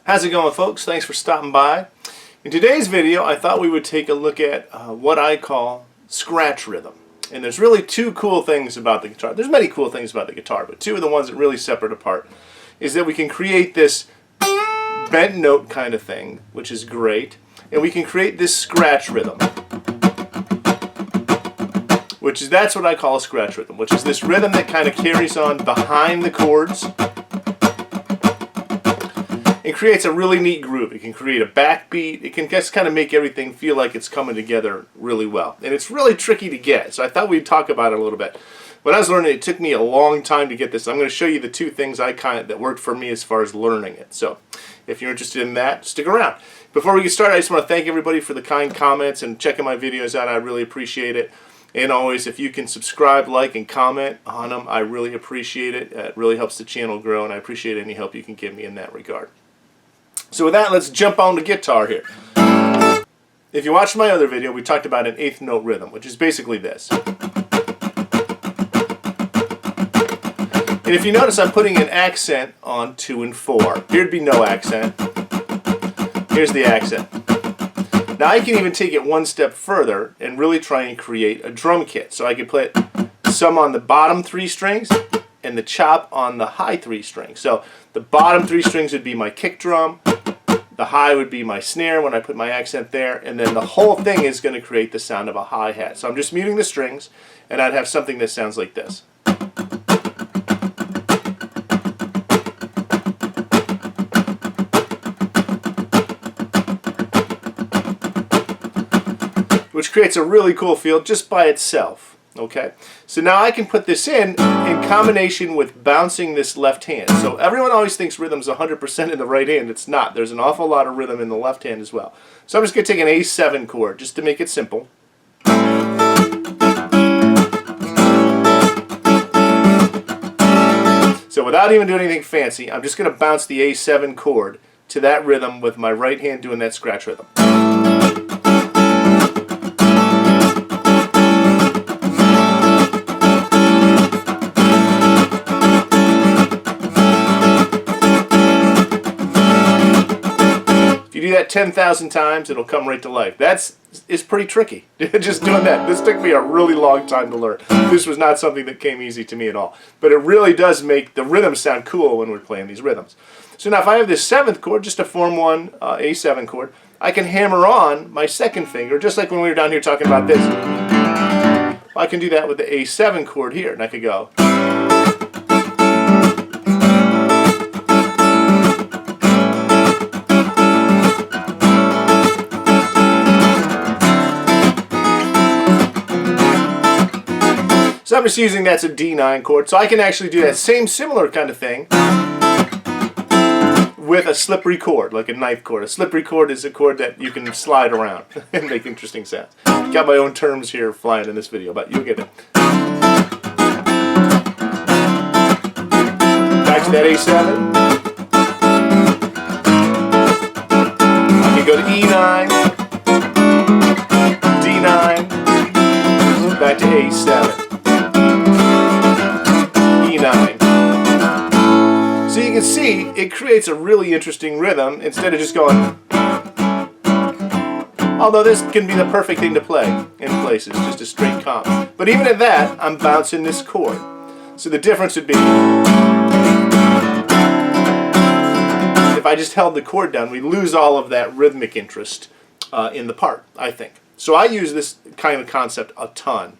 How's it going, folks? Thanks for stopping by. In today's video, I thought we would take a look at what I call scratch rhythm. And there's really two cool things about the guitar. There's many cool things about the guitar, but two of the ones that really separate apart is that we can create this bent note kind of thing, which is great, and we can create this scratch rhythm, that's what I call a scratch rhythm, which is this rhythm that kind of carries on behind the chords and creates a really neat groove. It can create a backbeat. It can just kind of make everything feel like it's coming together really well. And it's really tricky to get, so I thought we'd talk about it a little bit. When I was learning, it took me a long time to get this. I'm going to show you the two things that worked for me as far as learning it. So if you're interested in that, stick around. Before we get started, I just want to thank everybody for the kind comments and checking my videos out. I really appreciate it. And always, if you can subscribe, like, and comment on them, I really appreciate it. It really helps the channel grow, and I appreciate any help you can give me in that regard. So with that, let's jump on the guitar here. If you watched my other video, we talked about an eighth note rhythm, which is basically this. And if you notice, I'm putting an accent on 2 and 4. Here'd be no accent. Here's the accent. Now I can even take it one step further and really try and create a drum kit. So I could put some on the bottom 3 strings and the chop on the high 3 strings. So the bottom 3 strings would be my kick drum, the high would be my snare when I put my accent there, and then the whole thing is going to create the sound of a hi-hat. So I'm just muting the strings, and I'd have something that sounds like this. Which creates a really cool feel just by itself. Okay, so now I can put this in combination with bouncing this left hand. So everyone always thinks rhythm's 100% in the right hand. It's not. There's an awful lot of rhythm in the left hand as well. So I'm just going to take an A7 chord just to make it simple. So without even doing anything fancy, I'm just going to bounce the A7 chord to that rhythm with my right hand doing that scratch rhythm. Do that 10,000 times, it'll come right to life. It's pretty tricky. Just doing that. This took me a really long time to learn. This was not something that came easy to me at all. But it really does make the rhythm sound cool when we're playing these rhythms. So now if I have this 7th chord, just a form 1 A7 chord, I can hammer on my 2nd finger, just like when we were down here talking about this. I can do that with the A7 chord here, and I could go. So I'm just using that's a D9 chord, so I can actually do that same similar kind of thing with a slippery chord, like a knife chord. A slippery chord is a chord that you can slide around and make interesting sounds. Got my own terms here flying in this video, but you'll get it. Back to that A7. I can go to E9, D9, back to A7. So you can see it creates a really interesting rhythm instead of just going. Although this can be the perfect thing to play in places, just a straight comp. But even at that, I'm bouncing this chord. So the difference would be if I just held the chord down, we lose all of that rhythmic interest in the part, I think. So I use this kind of concept a ton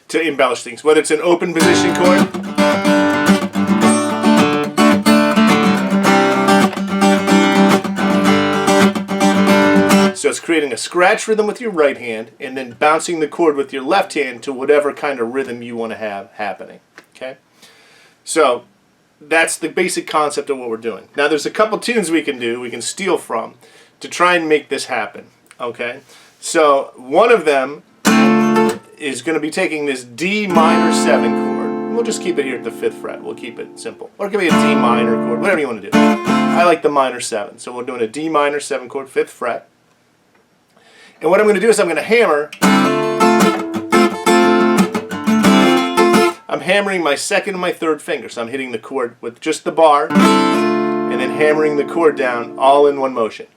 to embellish things, whether it's an open position chord. So it's creating a scratch rhythm with your right hand and then bouncing the chord with your left hand to whatever kind of rhythm you want to have happening. Okay? So that's the basic concept of what we're doing. Now there's a couple tunes we can steal from to try and make this happen. Okay? So one of them is going to be taking this D minor 7 chord. We'll just keep it here at the 5th fret. We'll keep it simple. Or it can be a D minor chord, whatever you want to do. I like the minor 7. So we're doing a D minor 7 chord, 5th fret. And what I'm going to do is I'm going to hammer. I'm hammering my 2nd and my 3rd finger. So I'm hitting the chord with just the bar. And and then hammering the chord down all in one motion.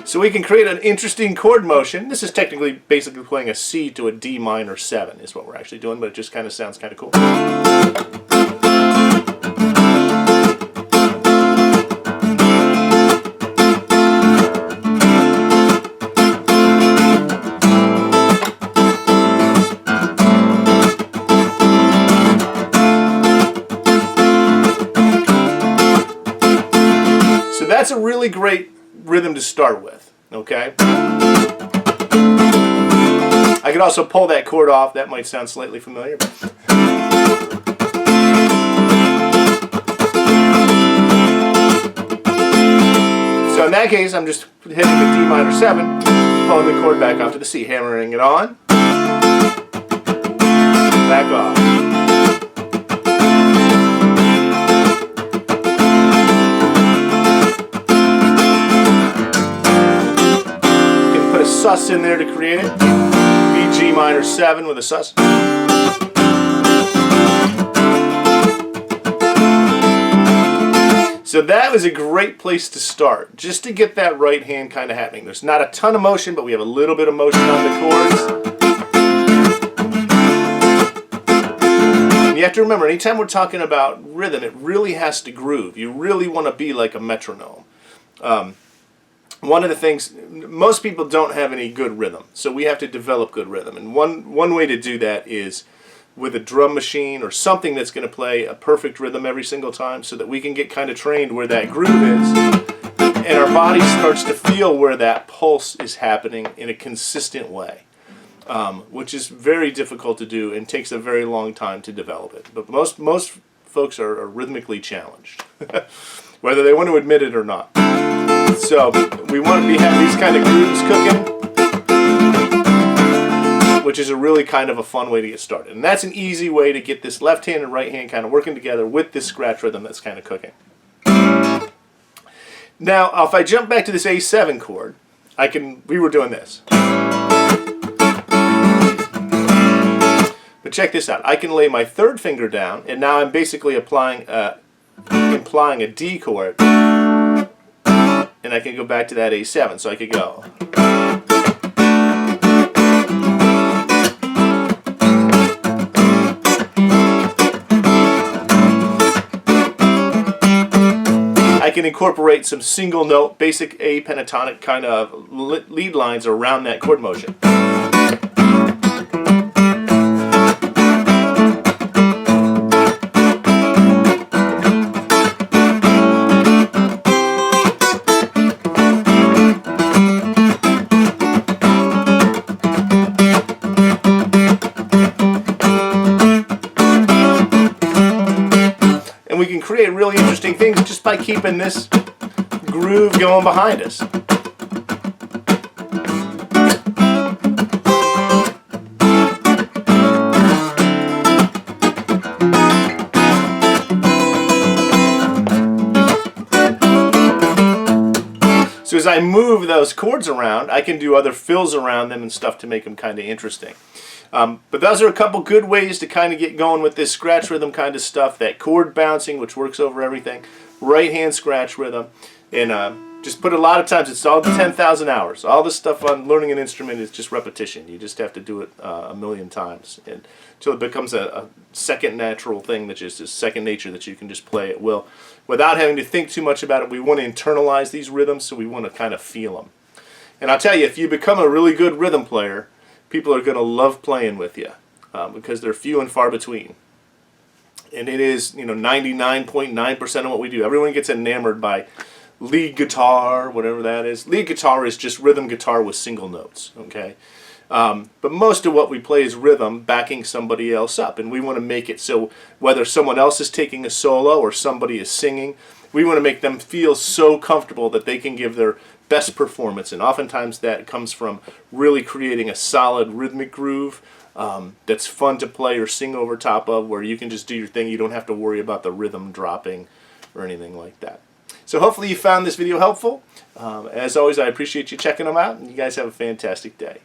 So we can create an interesting chord motion. This is technically basically playing a C to a D minor 7 is what we're actually doing, but it just kind of sounds kind of cool. So that's a really great rhythm to start with, okay? I could also pull that chord off. That might sound slightly familiar. So in that case, I'm just hitting the D minor 7, pulling the chord back off to the C, hammering it on, back off. Sus in there to create it. B G minor 7 with a sus. So that was a great place to start, just to get that right hand kind of happening. There's not a ton of motion, but we have a little bit of motion on the chords. And you have to remember, anytime we're talking about rhythm, it really has to groove. You really want to be like a metronome. One of the things, most people don't have any good rhythm, so we have to develop good rhythm. And one way to do that is with a drum machine or something that's going to play a perfect rhythm every single time, so that we can get kind of trained where that groove is, and our body starts to feel where that pulse is happening in a consistent way, which is very difficult to do and takes a very long time to develop it. But most folks are rhythmically challenged, whether they want to admit it or not. So we want to have these kind of grooves cooking, which is a really kind of a fun way to get started. And that's an easy way to get this left hand and right hand kind of working together with this scratch rhythm that's kind of cooking. Now, if I jump back to this A7 chord, we were doing this. But check this out. I can lay my third finger down, and now I'm basically implying a D chord. And I can go back to that A7, so I could go. I can incorporate some single note, basic A pentatonic kind of lead lines around that chord motion. We can create really interesting things just by keeping this groove going behind us. So as I move those chords around, I can do other fills around them and stuff to make them kind of interesting. But those are a couple good ways to kind of get going with this scratch rhythm kind of stuff. That chord bouncing, which works over everything. Right hand scratch rhythm. And just put a lot of times, it's all 10,000 hours. All this stuff on learning an instrument is just repetition. You just have to do it a million times until it becomes a second natural thing, that is second nature, that you can just play at will without having to think too much about it. We want to internalize these rhythms, so we want to kind of feel them. And I'll tell you, if you become a really good rhythm player, people are going to love playing with you because they're few and far between. And it is, 99.9% of what we do. Everyone gets enamored by lead guitar, whatever that is. Lead guitar is just rhythm guitar with single notes, okay? But most of what we play is rhythm backing somebody else up. And we want to make it so whether someone else is taking a solo or somebody is singing, we want to make them feel so comfortable that they can give their best performance. And oftentimes that comes from really creating a solid rhythmic groove that's fun to play or sing over top of, where you can just do your thing. You don't have to worry about the rhythm dropping or anything like that. So hopefully you found this video helpful. As always, I appreciate you checking them out, and you guys have a fantastic day.